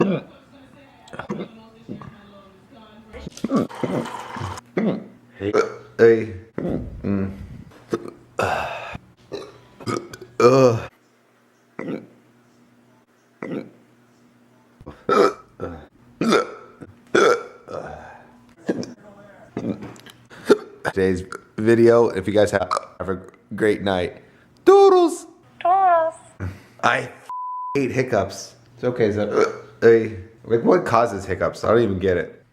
Hey. Today's video. If you guys have a great night. Doodles. Doodles. I hate hiccups. It's okay. Like, what causes hiccups? I don't even get it.